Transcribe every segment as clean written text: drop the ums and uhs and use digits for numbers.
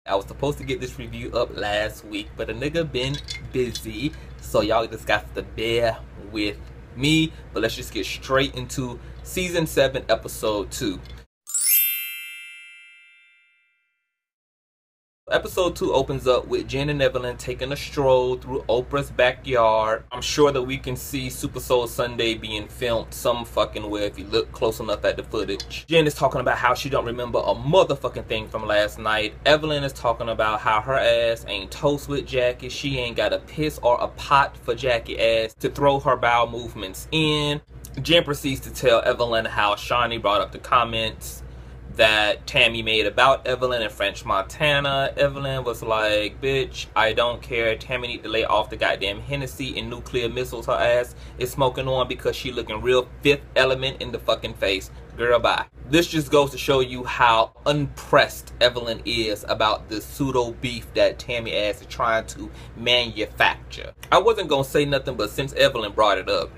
I was supposed to get this review up last week, but a nigga been busy, so y'all just got to bear with me. But let's just get straight into season 7 episode 2. Episode 2 opens up with Jen and Evelyn taking a stroll through Oprah's backyard. I'm sure that we can see Super Soul Sunday being filmed some fucking way if you look close enough at the footage. Jen is talking about how she don't remember a motherfucking thing from last night. Evelyn is talking about how her ass ain't toast with Jackie. She ain't got a piss or a pot for Jackie ass to throw her bowel movements in. Jen proceeds to tell Evelyn how Shanie brought up the comments that Tammy made about Evelyn in French Montana. Evelyn was like, bitch, I don't care. Tammy need to lay off the goddamn Hennessy and nuclear missiles her ass is smoking on because she looking real Fifth Element in the fucking face. Girl, bye. This just goes to show you how unpressed Evelyn is about the pseudo beef that Tammy ass is trying to manufacture. I wasn't gonna say nothing, but since Evelyn brought it up,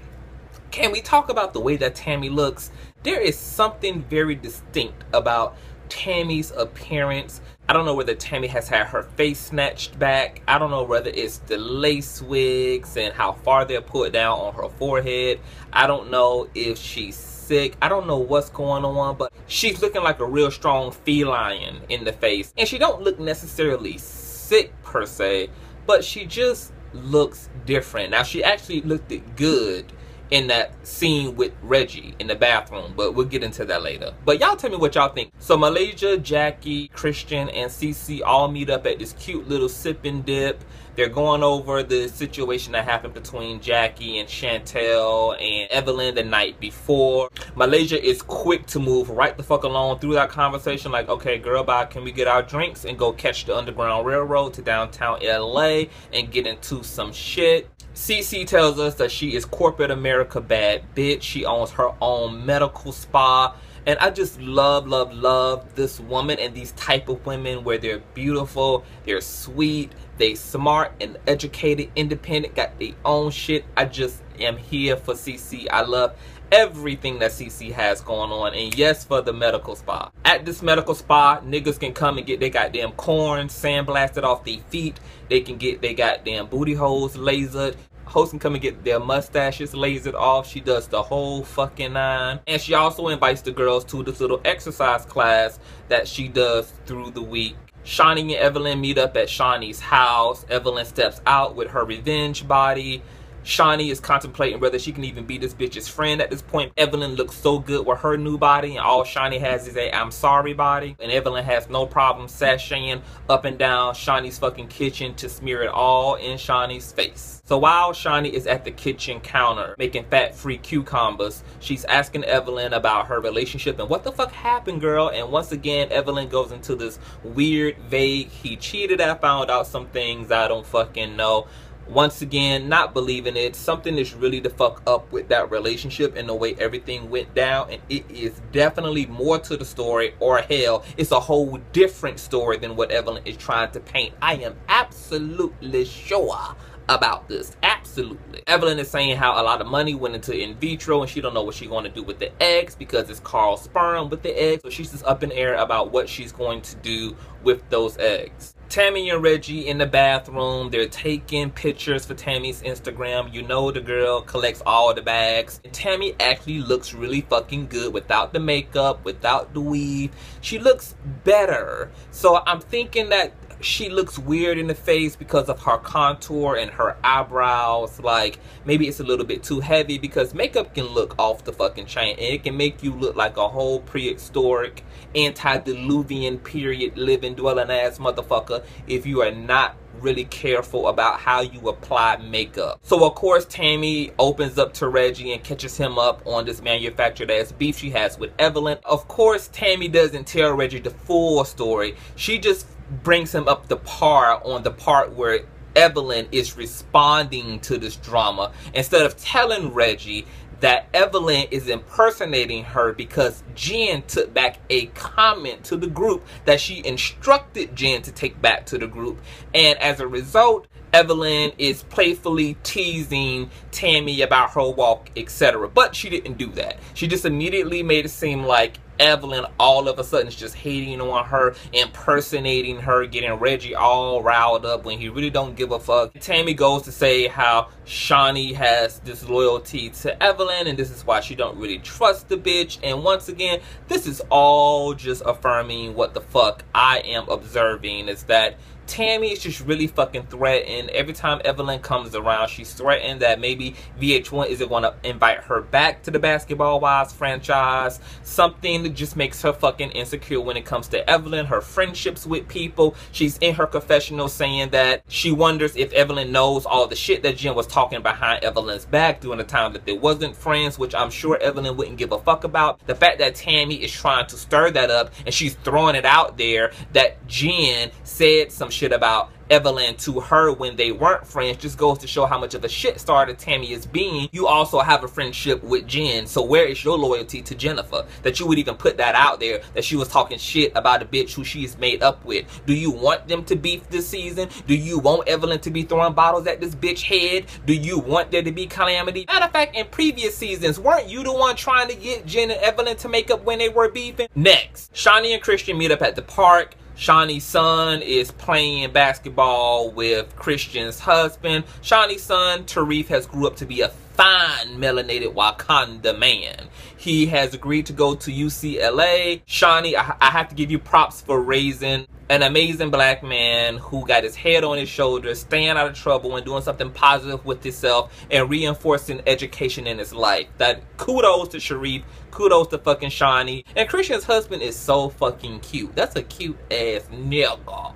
can we talk about the way that Tammy looks? There is something very distinct about Tammy's appearance. I don't know whether Tammy has had her face snatched back. I don't know whether it's the lace wigs and how far they're put down on her forehead. I don't know if she's sick. I don't know what's going on, but she's looking like a real strong feline in the face. And she don't look necessarily sick per se, but she just looks different. Now, she actually looked good in that scene with Reggie in the bathroom, but we'll get into that later. But y'all tell me what y'all think. So Malaysia, Jackie, Christian, and Cece all meet up at this cute little sip and dip. They're going over the situation that happened between Jackie and Chantel and Evelyn the night before. Malaysia is quick to move right the fuck along through that conversation, like, okay, girl, bye, can we get our drinks and go catch the Underground Railroad to downtown LA and get into some shit. Cece tells us that she is corporate America bad bitch. She owns her own medical spa. And I just love this woman and these type of women where they're beautiful, they're sweet, they smart and educated, independent, got their own shit. I just am here for Cece. I love everything that Cece has going on. And yes, for the medical spa. At this medical spa, niggas can come and get their goddamn corn sandblasted off their feet. They can get their goddamn booty holes lasered. Hosts can come and get their mustaches lasered off. She does the whole fucking nine. And she also invites the girls to this little exercise class that she does through the week. Shanie and Evelyn meet up at Shanie's house. Evelyn steps out with her revenge body. Shanie is contemplating whether she can even be this bitch's friend at this point. Evelyn looks so good with her new body, and all Shanie has is a I'm sorry body. And Evelyn has no problem sashaying up and down Shanie's fucking kitchen to smear it all in Shanie's face. So while Shanie is at the kitchen counter making fat-free cucumbers, she's asking Evelyn about her relationship and what the fuck happened, girl. And once again, Evelyn goes into this weird, vague, he cheated, I found out some things I don't fucking know. Once again, not believing it. Something is really the fuck up with that relationship and the way everything went down. And it is definitely more to the story, or hell, it's a whole different story than what Evelyn is trying to paint. I am absolutely sure about this. Absolutely. Evelyn is saying how a lot of money went into in vitro and she don't know what she's going to do with the eggs because it's Carl's sperm with the eggs. So she's just up in the air about what she's going to do with those eggs. Tammy and Reggie in the bathroom. They're taking pictures for Tammy's Instagram. You know the girl collects all the bags. And Tammy actually looks really fucking good without the makeup, without the weave. She looks better. So I'm thinking that she looks weird in the face because of her contour and her eyebrows. Like, maybe it's a little bit too heavy because makeup can look off the fucking chain. And it can make you look like a whole prehistoric, antediluvian period living, dwelling ass motherfucker if you are not really careful about how you apply makeup. So of course Tammy opens up to Reggie and catches him up on this manufactured ass beef she has with Evelyn. Of course Tammy doesn't tell Reggie the full story. She just brings him up to par on the part where Evelyn is responding to this drama, instead of telling Reggie that Evelyn is impersonating her because Jen took back a comment to the group that she instructed Jen to take back to the group. And as a result, Evelyn is playfully teasing Tammy about her walk, etc. But she didn't do that. She just immediately made it seem like Evelyn all of a sudden is just hating on her, impersonating her, getting Reggie all riled up when he really don't give a fuck. Tammy goes to say how Shanie has this loyalty to Evelyn and this is why she don't really trust the bitch. And once again, this is all just affirming what the fuck I am observing, is that Tammy is just really fucking threatened. Every time Evelyn comes around, she's threatened that maybe VH1 isn't going to invite her back to the Basketball Wives franchise. Something that just makes her fucking insecure when it comes to Evelyn, her friendships with people. She's in her confessional saying that she wonders if Evelyn knows all the shit that Jen was talking behind Evelyn's back during the time that they wasn't friends, which I'm sure Evelyn wouldn't give a fuck about. The fact that Tammy is trying to stir that up and she's throwing it out there that Jen said some shit about Evelyn to her when they weren't friends just goes to show how much of a shit starter Tammy is being. You also have a friendship with Jen, so where is your loyalty to Jennifer that you would even put that out there, that she was talking shit about a bitch who she's made up with? Do you want them to beef this season? Do you want Evelyn to be throwing bottles at this bitch head? Do you want there to be calamity? Matter of fact, in previous seasons, weren't you the one trying to get Jen and Evelyn to make up when they were beefing? Next, Shanie and Christian meet up at the park. Shanie's son is playing basketball with Christian's husband. Shanie's son, Tarif, has grew up to be a fine melanated Wakanda man. He has agreed to go to UCLA. Shanie, I have to give you props for raising an amazing black man who got his head on his shoulders, staying out of trouble and doing something positive with himself and reinforcing education in his life. That kudos to Sharif, kudos to fucking Shanie. And Christian's husband is so fucking cute. That's a cute ass nigga.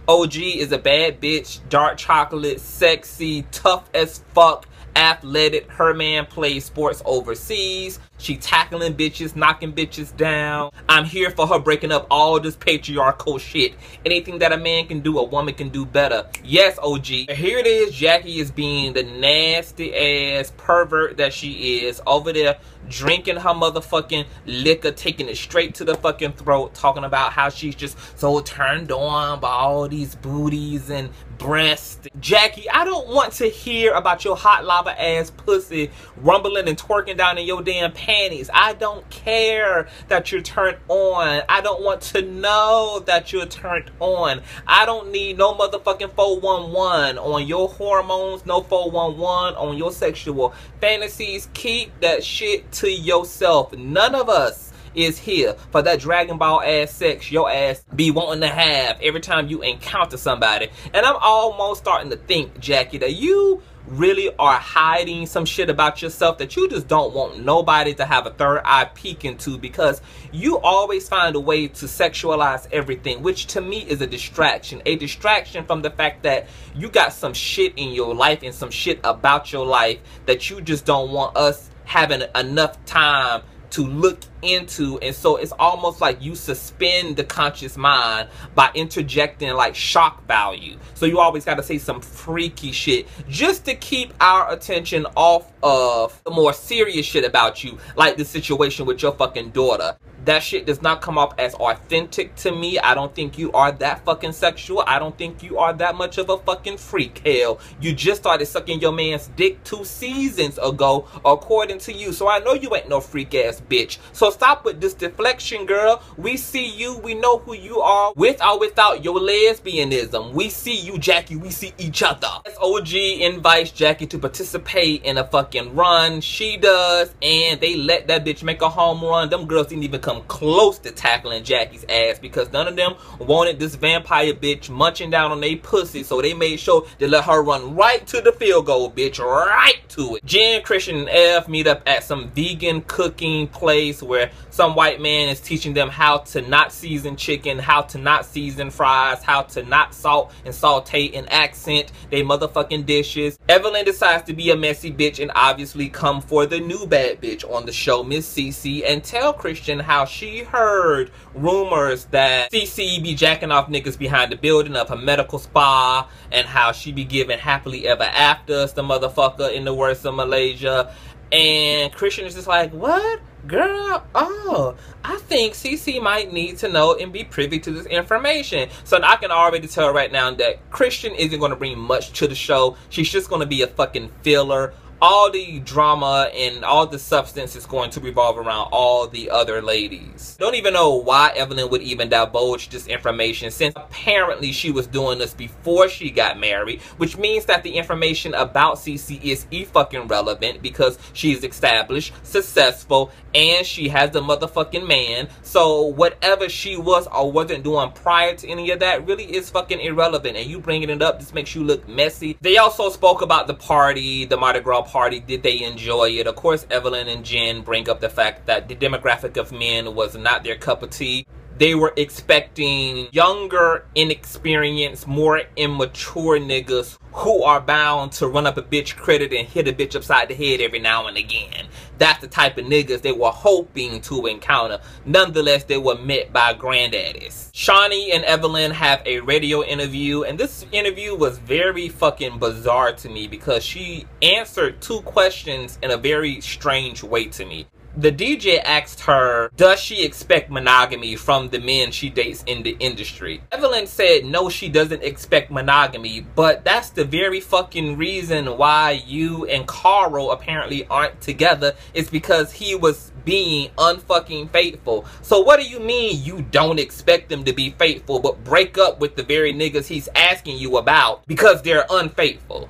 OG is a bad bitch, dark chocolate, sexy, tough as fuck, athletic. Her man plays sports overseas. She tackling bitches, knocking bitches down. I'm here for her breaking up all this patriarchal shit. Anything that a man can do, a woman can do better. Yes, OG. Here it is. Jackie is being the nasty ass pervert that she is, over there drinking her motherfucking liquor, taking it straight to the fucking throat, talking about how she's just so turned on by all these booties and breasts. Jackie, I don't want to hear about your hot lava ass pussy rumbling and twerking down in your damn panties. I don't care that you're turned on. I don't want to know that you're turned on. I don't need no motherfucking 411 on your hormones, no 411 on your sexual fantasies. Keep that shit to yourself. None of us is here for that Dragon Ball ass sex your ass be wanting to have every time you encounter somebody. And I'm almost starting to think, Jackie, that you really are hiding some shit about yourself that you just don't want nobody to have a third eye peek into, because you always find a way to sexualize everything, which to me is a distraction from the fact that you got some shit in your life and some shit about your life that you just don't want us having enough time to look into. And so it's almost like you suspend the conscious mind by interjecting like shock value. So you always got to say some freaky shit just to keep our attention off of the more serious shit about you, like the situation with your fucking daughter. That shit does not come off as authentic to me. I don't think you are that fucking sexual. I don't think you are that much of a fucking freak. Hell, you just started sucking your man's dick 2 seasons ago, according to you. So I know you ain't no freak ass bitch. So stop with this deflection, girl. We see you. We know who you are, with or without your lesbianism. We see you, Jackie. We see each other. OG invites Jackie to participate in a fucking run. She does, and they let that bitch make a home run. Them girls didn't even come close to tackling Jackie's ass because none of them wanted this vampire bitch munching down on their pussy, so they made sure to let her run right to the field goal, bitch, right to it. Jen, Christian, and Ev meet up at some vegan cooking place where some white man is teaching them how to not season chicken, how to not season fries, how to not salt and saute and accent they motherfucking dishes. Evelyn decides to be a messy bitch and obviously come for the new bad bitch on the show, Miss Cece, and tell Christian how she heard rumors that Cece be jacking off niggas behind the building of her medical spa, and how she be giving happily ever afters the motherfucker in the worst of Malaysia. And Christian is just like, what? Girl, oh, I think CC might need to know and be privy to this information. So I can already tell right now that Christian isn't going to bring much to the show. She's just going to be a fucking filler. All the drama and all the substance is going to revolve around all the other ladies. Don't even know why Evelyn would even divulge this information, since apparently she was doing this before she got married, which means that the information about CC is fucking relevant because she's established, successful, and she has a motherfucking man. So whatever she was or wasn't doing prior to any of that really is fucking irrelevant, and you bringing it up just makes you look messy. They also spoke about the party, the Mardi Gras party. Did they enjoy it? Of course, Evelyn and Jen bring up the fact that the demographic of men was not their cup of tea. They were expecting younger, inexperienced, more immature niggas who are bound to run up a bitch credit and hit a bitch upside the head every now and again. That's the type of niggas they were hoping to encounter. Nonetheless, they were met by granddaddies. Shanie and Evelyn have a radio interview, and this interview was very fucking bizarre to me because she answered two questions in a very strange way to me. The DJ asked her, does she expect monogamy from the men she dates in the industry? Evelyn said no, she doesn't expect monogamy, but that's the very fucking reason why you and Carl apparently aren't together. It's because he was being unfucking faithful. So what do you mean you don't expect them to be faithful but break up with the very niggas he's asking you about because they're unfaithful?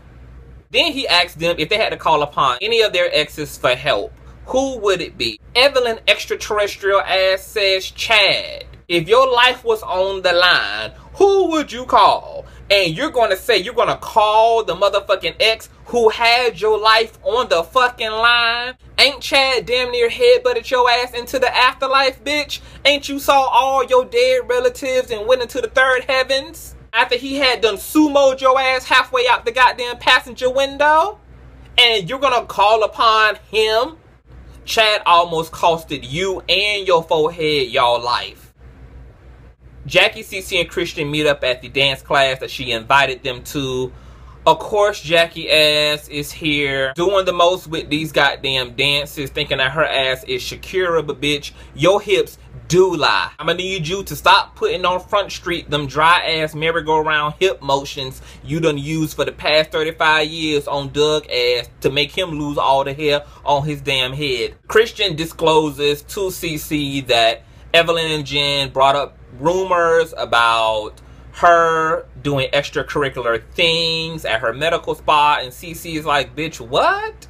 Then he asked them if they had to call upon any of their exes for help, who would it be? Evelyn extraterrestrial ass says Chad. If your life was on the line, who would you call? And you're going to say you're going to call the motherfucking ex who had your life on the fucking line? Ain't Chad damn near headbutted your ass into the afterlife, bitch? Ain't you saw all your dead relatives and went into the third heavens after he had done sumoed your ass halfway out the goddamn passenger window? And you're going to call upon him? Chad almost costed you and your forehead y'all life. Jackie, CC, and Christian meet up at the dance class that she invited them to. Of course, Jackie ass is here doing the most with these goddamn dances, thinking that her ass is Shakira, but bitch, your hips do lie. I'm gonna need you to stop putting on Front Street them dry ass merry-go-round hip motions you done used for the past 35 years on Doug ass to make him lose all the hair on his damn head. Christian discloses to CC that Evelyn and Jen brought up rumors about her doing extracurricular things at her medical spa, and CC is like, bitch, what?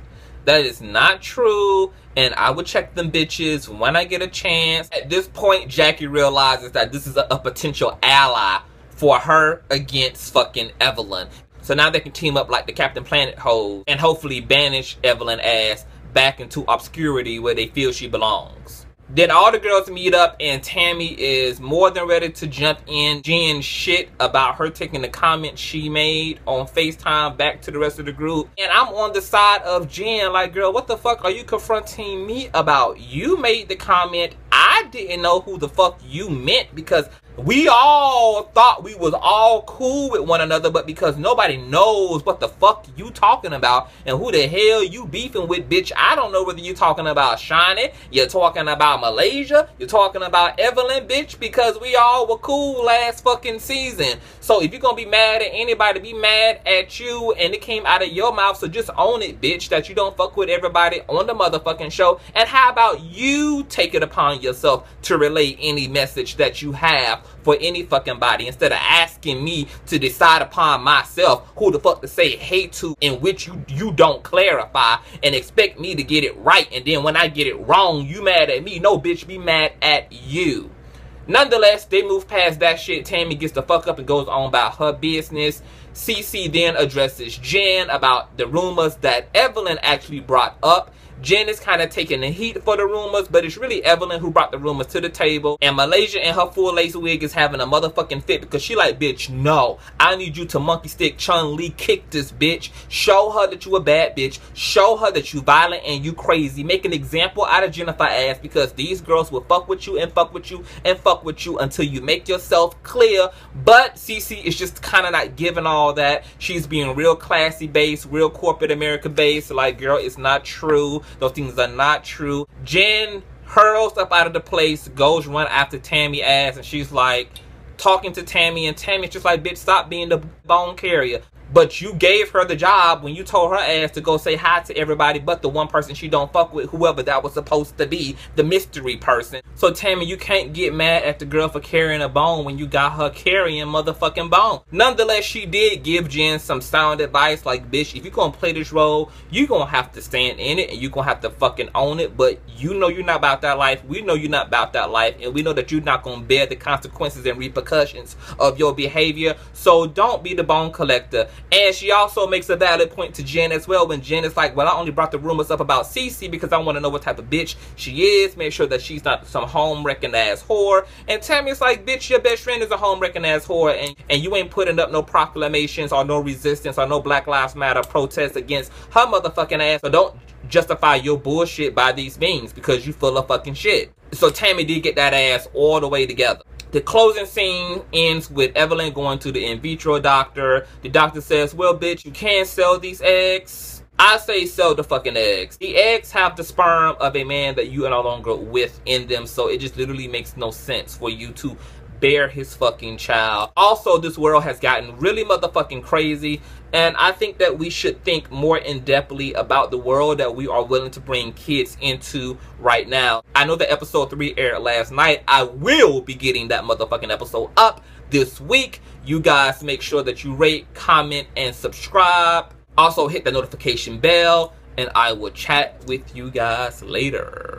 That is not true, and I would check them bitches when I get a chance. At this point, Jackie realizes that this is a potential ally for her against fucking Evelyn. So now they can team up like the Captain Planet hoes and hopefully banish Evelyn ass back into obscurity where they feel she belongs. Then all the girls meet up and Tammy is more than ready to jump in Jen's shit about her taking the comment she made on FaceTime back to the rest of the group. And I'm on the side of Jen like, girl, what the fuck are you confronting me about? You made the comment. I didn't know who the fuck you meant because we all thought we was all cool with one another, but because nobody knows what the fuck you talking about and who the hell you beefing with, bitch, I don't know whether you're talking about Shanie, you're talking about Malaysia, you're talking about Evelyn, bitch, because we all were cool last fucking season. So if you're gonna be mad at anybody, be mad at you, and it came out of your mouth, so just own it, bitch, that you don't fuck with everybody on the motherfucking show. And how about you take it upon yourself to relay any message that you have for any fucking body, instead of asking me to decide upon myself who the fuck to say hate to, in which you don't clarify and expect me to get it right, and then when I get it wrong you mad at me. No, bitch, be mad at you. Nonetheless, they move past that shit. Tammy gets the fuck up and goes on about her business. CC then addresses Jen about the rumors that Evelyn actually brought up. Jen is kind of taking the heat for the rumors, but it's really Evelyn who brought the rumors to the table. And Malaysia in her full lace wig is having a motherfucking fit because she like, bitch, no. I need you to monkey stick Chun-Li kick this bitch. Show her that you a bad bitch. Show her that you violent and you crazy. Make an example out of Jennifer ass, because these girls will fuck with you and fuck with you and fuck with you until you make yourself clear. But CC is just kind of not giving all that. She's being real classy based, real corporate America based. Like, girl, it's not true. Those things are not true. Jen hurls up out of the place, goes run after Tammy ass, and she's like talking to Tammy, and Tammy's just like, bitch, stop being the bone carrier. But you gave her the job when you told her ass to go say hi to everybody but the one person she don't fuck with, whoever that was supposed to be, the mystery person. So Tammy, you can't get mad at the girl for carrying a bone when you got her carrying motherfucking bone. Nonetheless, she did give Jen some sound advice like, bitch, if you're gonna play this role, you're gonna have to stand in it and you're gonna have to fucking own it. But you know you're not about that life. We know you're not about that life. And we know that you're not gonna bear the consequences and repercussions of your behavior. So don't be the bone collector. And she also makes a valid point to Jen as well, when Jen is like, well, I only brought the rumors up about Cece because I want to know what type of bitch she is. Make sure that she's not some home-wrecking ass whore. And Tammy's like, bitch, your best friend is a home-wrecking ass whore, and you ain't putting up no proclamations or no resistance or no Black Lives Matter protests against her motherfucking ass. So don't justify your bullshit by these means, because you full of fucking shit. So Tammy did get that ass all the way together. The closing scene ends with Evelyn going to the in vitro doctor. The doctor says, well, bitch, you can't sell these eggs. I say sell the fucking eggs. The eggs have the sperm of a man that you are no longer with in them, so it just literally makes no sense for you to bear his fucking child. Also, this world has gotten really motherfucking crazy, and I think that we should think more in-depthly about the world that we are willing to bring kids into right now. I know that episode 3 aired last night. I will be getting that motherfucking episode up this week. You guys make sure that you rate, comment, and subscribe. Also hit the notification bell, and I will chat with you guys later.